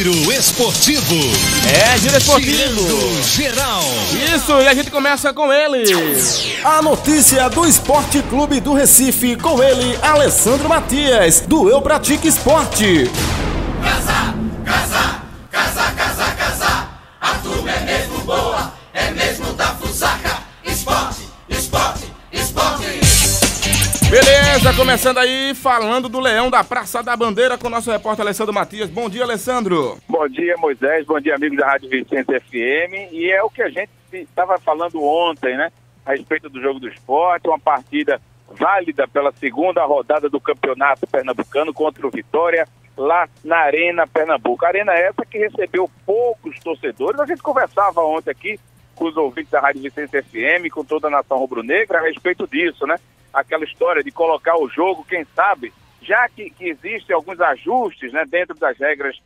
Giro Esportivo. Giro Esportivo. Girando geral. Isso, e a gente começa com ele. A notícia do Esporte Clube do Recife, com ele, Alessandro Matias, do Eu Pratique Esporte. Casa, a turma é mesmo boa, é mesmo da Fusaca. Esporte. Beleza, começando aí, falando do Leão da Praça da Bandeira com o nosso repórter Alessandro Matias. Bom dia, Alessandro. Bom dia, Moisés. Bom dia, amigos da Rádio Vicente FM. E é o que a gente estava falando ontem, né? A respeito do jogo do Esporte, uma partida válida pela segunda rodada do Campeonato Pernambucano contra o Vitória, lá na Arena Pernambuco. A arena essa que recebeu poucos torcedores. A gente conversava ontem aqui com os ouvintes da Rádio Vicente FM, com toda a nação rubro-negra, a respeito disso, né? Aquela história de colocar o jogo, quem sabe, já que existem alguns ajustes, né, dentro das regras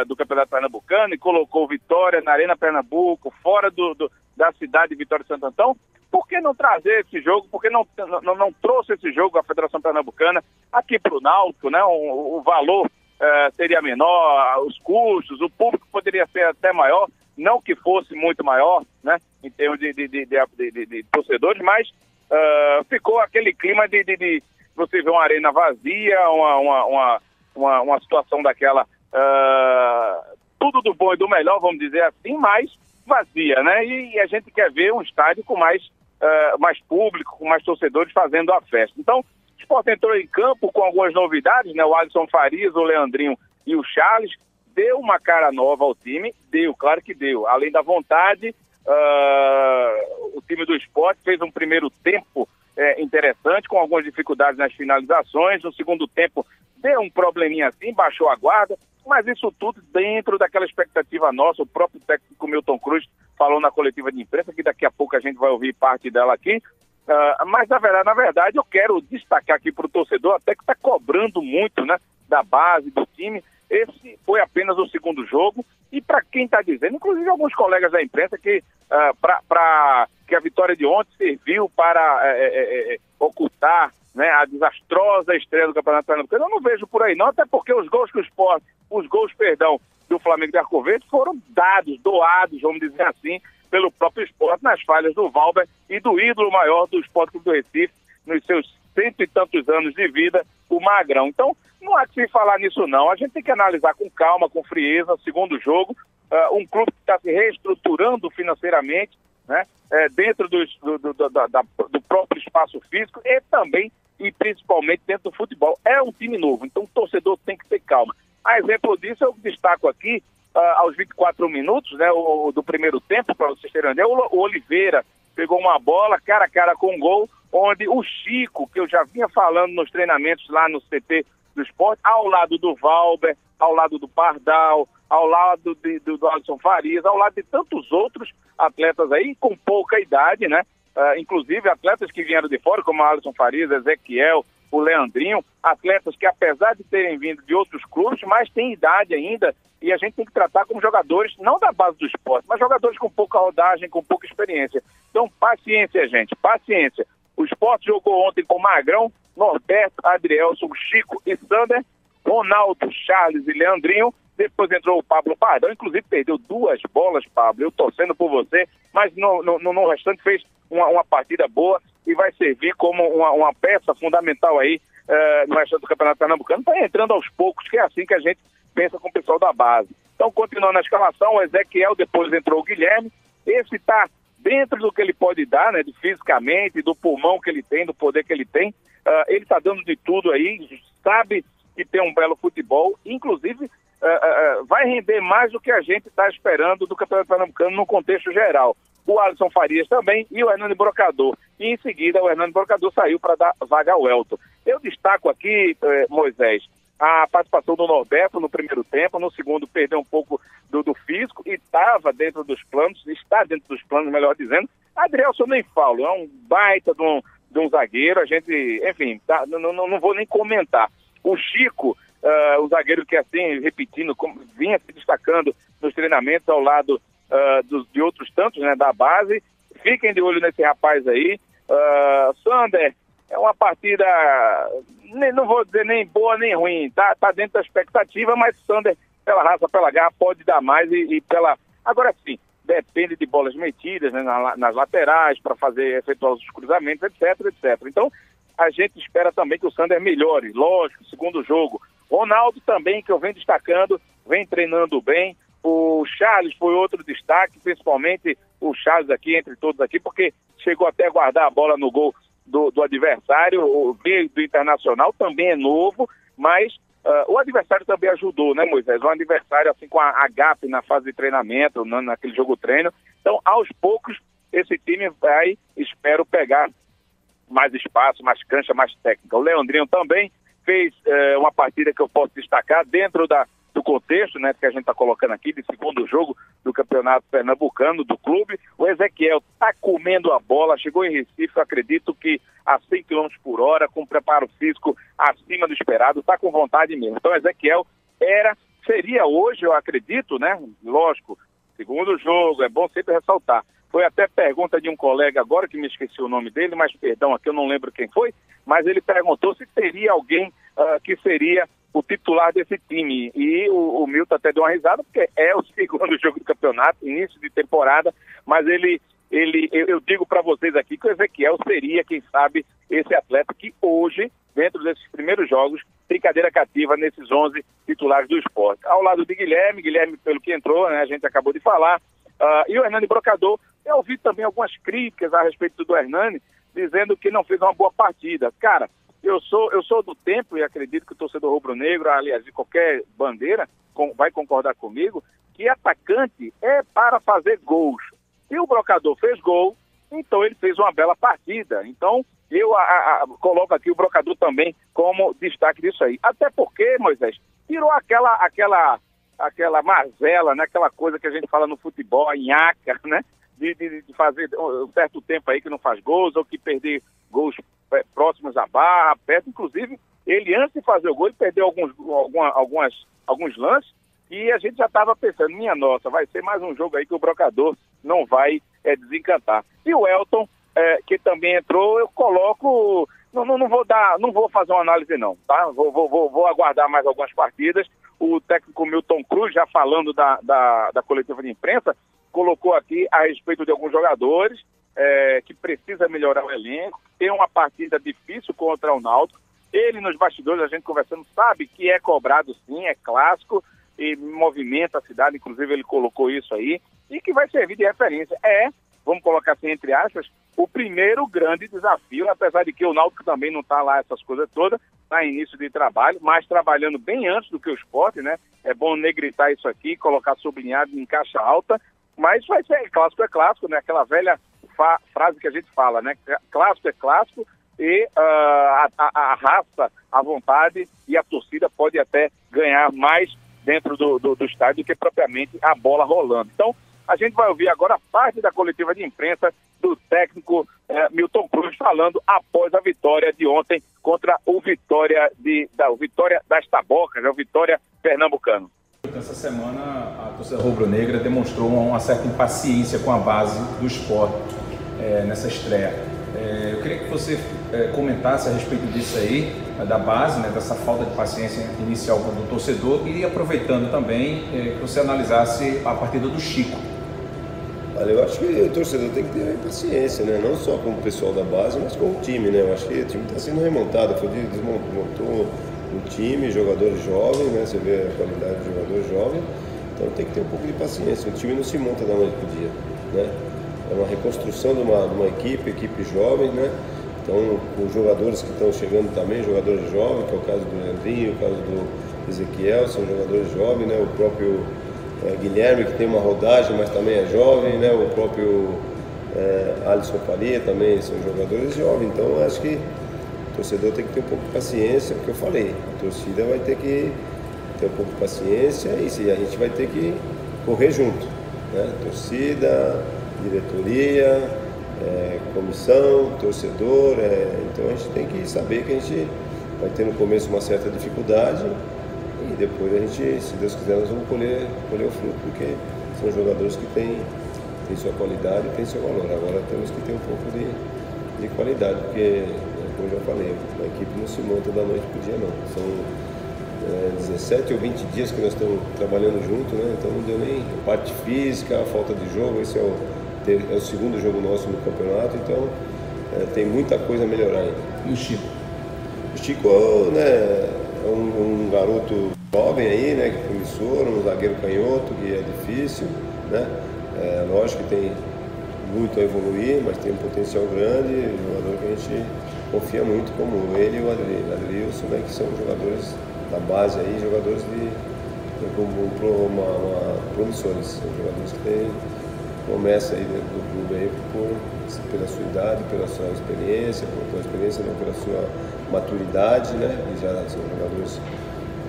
do Campeonato Pernambucano, e colocou Vitória na Arena Pernambuco, fora da cidade de Vitória de Santo Antão, por que não trazer esse jogo? Por que não trouxe esse jogo à Federação Pernambucana aqui para o Náutico, né? O valor seria menor, os custos, o público poderia ser até maior, não que fosse muito maior, né, em termos de torcedores, mas ficou aquele clima de você ver uma arena vazia, uma situação daquela, tudo do bom e do melhor, vamos dizer assim, mas vazia, né? E a gente quer ver um estádio com mais público, com mais torcedores fazendo a festa. Então, o Sport entrou em campo com algumas novidades, né? O Alisson Farias, o Leandrinho e o Charles, deu uma cara nova ao time, claro que deu. Além da vontade, o time do Sport fez um primeiro tempo interessante, com algumas dificuldades nas finalizações. No segundo tempo, deu um probleminha assim, baixou a guarda, mas isso tudo dentro daquela expectativa nossa. O próprio técnico Milton Cruz falou na coletiva de imprensa, que daqui a pouco a gente vai ouvir parte dela aqui. Mas, na verdade, eu quero destacar aqui para o torcedor, até que está cobrando muito, né, da base, do time. Esse foi apenas o segundo jogo, e para quem está dizendo, inclusive alguns colegas da imprensa, que a vitória de ontem serviu para ocultar, né, a desastrosa estreia do Campeonato Pernambucano, eu não vejo por aí não, até porque os gols do Flamengo de Arco Verde foram doados, vamos dizer assim, pelo próprio Sport, nas falhas do Valber e do ídolo maior do Sport Clube do Recife, nos seus 100 e tantos anos de vida, o Magrão. Então, não há que se falar nisso não, a gente tem que analisar com calma, com frieza, segundo jogo, um clube que está se reestruturando financeiramente, né, dentro do próprio espaço físico e também, e principalmente dentro do futebol. É um time novo, então o torcedor tem que ter calma. A exemplo disso, eu destaco aqui, aos 24 minutos, né, do primeiro tempo, para vocês terem ideia, o Oliveira pegou uma bola cara a cara com um gol, onde o Chico, que eu já vinha falando nos treinamentos lá no CT do Sport, ao lado do Valber, ao lado do Pardal, ao lado do Alisson Farias, ao lado de tantos outros atletas aí com pouca idade, né? Inclusive atletas que vieram de fora, como Alisson Farias, Ezequiel, o Leandrinho, atletas que, apesar de terem vindo de outros clubes, mas têm idade ainda, e a gente tem que tratar como jogadores, não da base do esporte, mas jogadores com pouca rodagem, com pouca experiência. Então, paciência, gente, paciência. O Sport jogou ontem com Magrão, Norberto, Adrielson, Chico e Sander, Ronaldo, Charles e Leandrinho. Depois entrou o Pablo Pardão, inclusive perdeu 2 bolas, Pablo, eu torcendo por você, mas no restante fez uma partida boa e vai servir como uma peça fundamental aí no restante do Campeonato Pernambucano, está entrando aos poucos, que é assim que a gente pensa com o pessoal da base. Então, continuando na escalação, o Ezequiel, depois entrou o Guilherme, esse está dentro do que ele pode dar, né, fisicamente, do pulmão que ele tem, do poder que ele tem, ele está dando de tudo aí, sabe que tem um belo futebol, inclusive vai render mais do que a gente está esperando do Campeonato Pernambucano no contexto geral. O Alisson Farias também e o Hernando Brocador. E em seguida o Hernando Brocador saiu para dar vaga ao Elton. Eu destaco aqui, Moisés, a participação do Norberto no primeiro tempo, no segundo perdeu um pouco do físico e estava dentro dos planos, está dentro dos planos, melhor dizendo. Adrielson nem falo, é um baita de um zagueiro, a gente, enfim, não vou nem comentar. O Chico, o zagueiro que assim, repetindo, vinha se destacando nos treinamentos ao lado de outros tantos, né, da base. Fiquem de olho nesse rapaz aí. Sander, é uma partida, não vou dizer nem boa nem ruim, tá dentro da expectativa, mas Sander pela raça, pela garra, pode dar mais e pela... Agora sim, depende de bolas metidas, né, nas laterais, para efetuar os cruzamentos, etc, etc. Então, a gente espera também que o Sander melhore, lógico, segundo jogo. Ronaldo também, que eu venho destacando, vem treinando bem. O Charles foi outro destaque, principalmente o Charles aqui, entre todos aqui, porque chegou até a guardar a bola no gol do adversário. O meio do Internacional também é novo, mas o adversário também ajudou, né, Moisés? Um adversário assim com a gap na fase de treinamento, naquele jogo-treino. Então, aos poucos, esse time vai, espero, pegar mais espaço, mais cancha, mais técnica. O Leandrinho também fez uma partida que eu posso destacar dentro do contexto, né, que a gente está colocando aqui, de segundo jogo do Campeonato Pernambucano, do clube. O Ezequiel está comendo a bola, chegou em Recife, eu acredito que a 100 km por hora, com preparo físico acima do esperado, está com vontade mesmo. Então, o Ezequiel seria hoje, eu acredito, né, lógico, segundo jogo, é bom sempre ressaltar. Foi até pergunta de um colega agora, que me esqueci o nome dele, mas perdão, aqui eu não lembro quem foi, mas ele perguntou se teria alguém que seria o titular desse time. E o Milton até deu uma risada, porque é o segundo jogo do campeonato, início de temporada, mas eu digo para vocês aqui que o Ezequiel seria, quem sabe, esse atleta que hoje, dentro desses primeiros jogos, tem cadeira cativa nesses 11 titulares do Sport. Ao lado de Guilherme pelo que entrou, né, a gente acabou de falar, e o Hernani Brocador. Eu ouvi também algumas críticas a respeito do Hernani, dizendo que não fez uma boa partida. Cara, eu sou do tempo, e acredito que o torcedor rubro-negro, aliás, de qualquer bandeira, vai concordar comigo, que atacante é para fazer gols. Se o Brocador fez gol, então ele fez uma bela partida. Então, eu coloco aqui o Brocador também como destaque disso aí. Até porque, Moisés, tirou aquela mazela, né? Aquela coisa que a gente fala no futebol, a nhaca, né? De fazer um certo tempo aí que não faz gols, ou que perder gols próximos à barra, perto. Inclusive, ele antes de fazer o gol, ele perdeu alguns lances, e a gente já estava pensando, minha nossa, vai ser mais um jogo aí que o Brocador não vai desencantar. E o Elton, que também entrou, eu coloco... Não vou fazer uma análise não, tá? Vou aguardar mais algumas partidas. O técnico Milton Cruz, já falando da coletiva de imprensa, colocou aqui a respeito de alguns jogadores que precisa melhorar o elenco. Tem uma partida difícil contra o Náutico. Ele, nos bastidores, a gente conversando, sabe que é cobrado sim, é clássico e movimenta a cidade, inclusive ele colocou isso aí, e que vai servir de referência. Vamos colocar assim entre aspas, o primeiro grande desafio, apesar de que o Náutico também não está lá essas coisas todas, está em início de trabalho, mas trabalhando bem antes do que o Sport, né? É bom negritar isso aqui, colocar sublinhado em caixa alta, mas vai ser é clássico, né? Aquela velha frase que a gente fala, né? Clássico é clássico e a raça, a vontade e a torcida pode até ganhar mais dentro do estádio do que propriamente a bola rolando. Então, a gente vai ouvir agora parte da coletiva de imprensa do técnico Milton Cruz falando após a vitória de ontem contra o Vitória das Tabocas, o Vitória pernambucano. Essa semana a torcida rubro-negra demonstrou uma certa impaciência com a base do Sport nessa estreia. Eu queria que você comentasse a respeito disso aí, da base, né, dessa falta de paciência inicial do torcedor, e aproveitando também que você analisasse a partida do Chico. Olha, eu acho que o torcedor tem que ter paciência, né? Não só com o pessoal da base, mas com o time, né? Eu acho que o time está sendo remontado, desmontou um time, jogadores jovens, né? Você vê a qualidade de jogador jovem, então tem que ter um pouco de paciência. O time não se monta da noite para o dia, né? É uma reconstrução de uma equipe jovem, né? Então, os jogadores que estão chegando também, jogadores jovens, que é o caso do Leandrinho, o caso do Ezequiel, são jogadores jovens, né? O próprio Guilherme, que tem uma rodagem, mas também é jovem, né? O próprio Alisson Faria também são jogadores jovens. Então, acho que o torcedor tem que ter um pouco de paciência, porque eu falei, a torcida vai ter que ter um pouco de paciência e a gente vai ter que correr junto, né? Torcida, diretoria, comissão, torcedor, então a gente tem que saber que a gente vai ter no começo uma certa dificuldade e depois a gente, se Deus quiser, nós vamos colher o fruto, porque são jogadores que têm sua qualidade e têm seu valor. Agora temos que ter um pouco de qualidade, porque, como eu já falei, a equipe não se monta da noite para o dia não. São 7 ou 20 dias que nós estamos trabalhando junto, né? Então não deu nem parte física, falta de jogo. Esse é o segundo jogo nosso no campeonato, então tem muita coisa a melhorar ainda. E o Chico? O Chico, né, é um garoto jovem aí, né, que é promissor, um zagueiro canhoto, que é difícil, né? Lógico que tem muito a evoluir, mas tem um potencial grande, um jogador que a gente confia muito, como ele e o Adrilson, né, que são jogadores da base aí, jogadores promissores, são jogadores que têm promessa aí dentro do clube aí pela sua idade, pela sua experiência, não, pela sua maturidade, né, e já são jogadores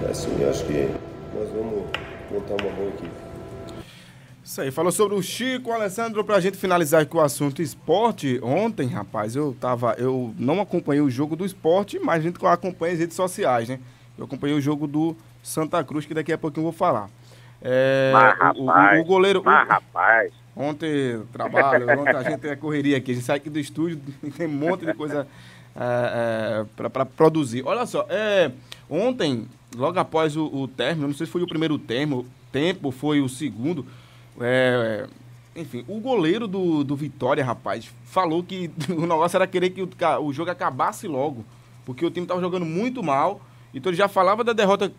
assim. Eu acho que nós vamos montar uma boa equipe. Isso aí, falou sobre o Chico. Alessandro, pra gente finalizar aqui o assunto esporte, ontem, rapaz, eu não acompanhei o jogo do esporte, mas a gente acompanha as redes sociais, né? Eu acompanhei o jogo do Santa Cruz, que daqui a pouquinho eu vou falar. O goleiro... rapaz... Ontem, trabalho, ontem a gente tem a correria aqui, a gente sai aqui do estúdio, tem um monte de coisa para produzir. Olha só, ontem, logo após o término, não sei se foi o primeiro tempo, foi o segundo, enfim, o goleiro do Vitória, rapaz, falou que o negócio era querer que o jogo acabasse logo, porque o time estava jogando muito mal, então ele já falava da derrota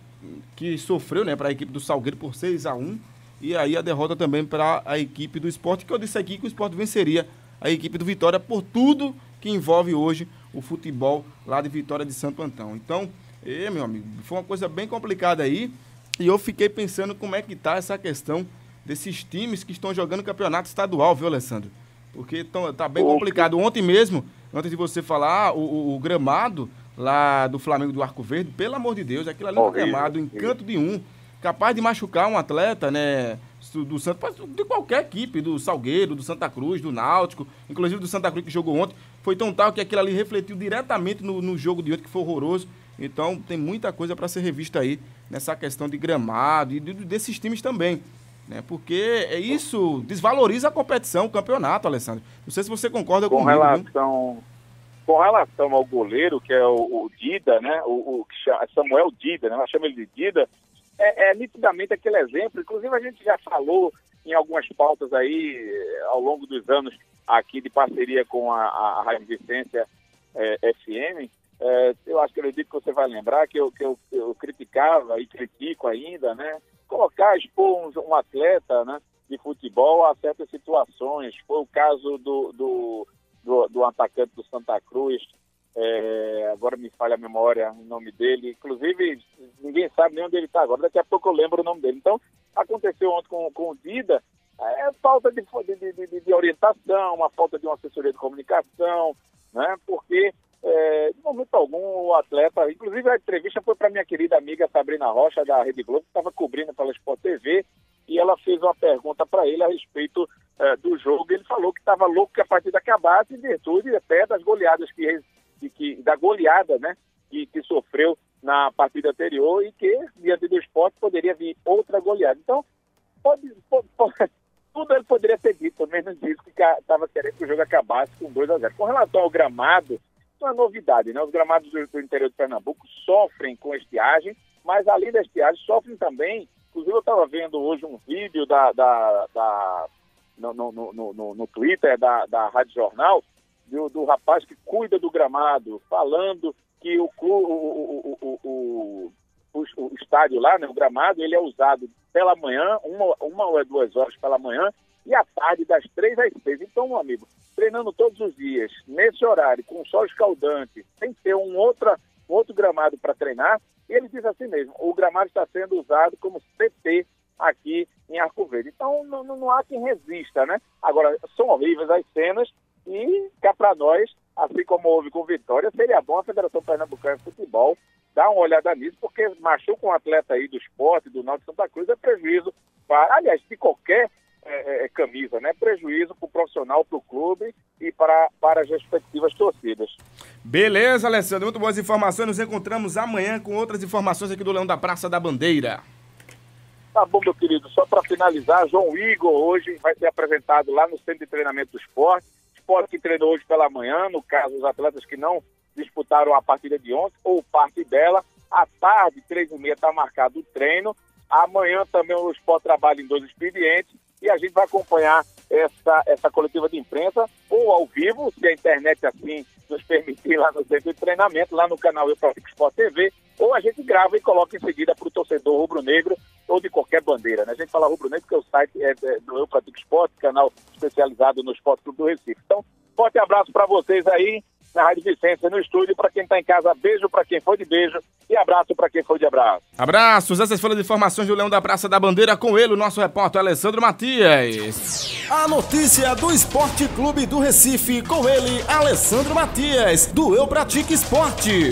que sofreu, né, para a equipe do Salgueiro por 6-1, e aí a derrota também para a equipe do Sport, que eu disse aqui que o Sport venceria a equipe do Vitória por tudo que envolve hoje o futebol lá de Vitória de Santo Antão. Então, meu amigo, foi uma coisa bem complicada aí, e eu fiquei pensando como é que tá essa questão desses times que estão jogando campeonato estadual, viu, Alessandro? Porque tá bem complicado. Ontem mesmo, antes de você falar, o gramado lá do Flamengo do Arco Verde, pelo amor de Deus, aquilo ali é um gramado em canto de capaz de machucar um atleta, né, do Santos, de qualquer equipe, do Salgueiro, do Santa Cruz, do Náutico, inclusive do Santa Cruz que jogou ontem, foi tão tal que aquilo ali refletiu diretamente no jogo de ontem, que foi horroroso. Então tem muita coisa para ser revista aí nessa questão de gramado e desses times também, né, porque isso desvaloriza a competição, o campeonato, Alessandro. Não sei se você concorda comigo. Com relação ao goleiro, que é o Dida, né, o Samuel Dida, né, nós chamamos ele de Dida, nitidamente aquele exemplo. Inclusive a gente já falou em algumas pautas aí ao longo dos anos aqui de parceria com a Rádio Vicência FM. Eu acho que eu digo que você vai lembrar que eu criticava e critico ainda, né, expor um atleta, né, de futebol a certas situações. Foi o caso do atacante do Santa Cruz, agora me falha a memória o nome dele, inclusive ninguém sabe nem onde ele está agora, daqui a pouco eu lembro o nome dele. Então, aconteceu ontem com o Dida, falta de orientação, uma falta de uma assessoria de comunicação, né, porque de momento algum o atleta, inclusive a entrevista foi para minha querida amiga Sabrina Rocha, da Rede Globo, que estava cobrindo pela Sport TV, e ela fez uma pergunta para ele a respeito do jogo. Ele falou que estava louco que a partida acabasse, em virtude até das goleadas da goleada, né, que sofreu na partida anterior, e que diante do Sport poderia vir outra goleada. Então, tudo ele poderia ter dito, menos isso, que estava querendo que o jogo acabasse com 2-0. Com relação ao gramado, isso é novidade, né? Os gramados do interior de Pernambuco sofrem com estiagem, mas além da estiagem, sofrem também. Inclusive, eu estava vendo hoje um vídeo no Twitter da Rádio Jornal, do rapaz que cuida do gramado, falando que o estádio lá, né, o gramado, ele é usado pela manhã, uma ou 2 horas pela manhã, e à tarde, das 3 às 6. Então, meu amigo, treinando todos os dias, nesse horário, com sol escaldante, sem ter um outro gramado para treinar, e ele diz assim mesmo: o gramado está sendo usado como CT aqui em Arco Verde. Então, não há quem resista, né? Agora, são horríveis as cenas, e cá para nós, assim como houve com Vitória, seria bom a Federação Pernambucana de Futebol dar uma olhada nisso, porque machuca um atleta aí do Sport, do Náutico Santa Cruz, é prejuízo aliás, de qualquer camisa, né? Prejuízo para o profissional, para o clube e para as respectivas torcidas. Beleza, Alessandro, muito boas informações. Nos encontramos amanhã com outras informações aqui do Leão da Praça da Bandeira. Tá bom, meu querido. Só para finalizar, João Igor hoje vai ser apresentado lá no Centro de Treinamento do Sport. Sport que treinou hoje pela manhã, no caso, os atletas que não disputaram a partida de ontem ou parte dela, À tarde, 3h30, está marcado o treino. Amanhã também o Sport trabalha em 2 expedientes e a gente vai acompanhar essa coletiva de imprensa ou ao vivo, se a internet assim nos permitir, lá no centro de treinamento, lá no canal Eu Pratico Sport TV, ou a gente grava e coloca em seguida para o torcedor rubro-negro ou de qualquer bandeira, né? A gente fala rubro-negro porque o site é do Eu Pratico Sport, canal especializado no Esporte Clube do Recife. Então, forte abraço para vocês aí na Rádio Vicência, no estúdio. Para quem está em casa, beijo para quem foi de beijo e abraço para quem foi de abraço. Abraços, essas foram as informações do Leão da Praça da Bandeira, com ele, o nosso repórter Alessandro Matias. A notícia do Esporte Clube do Recife, com ele, Alessandro Matias, do Eu Pratico Esporte.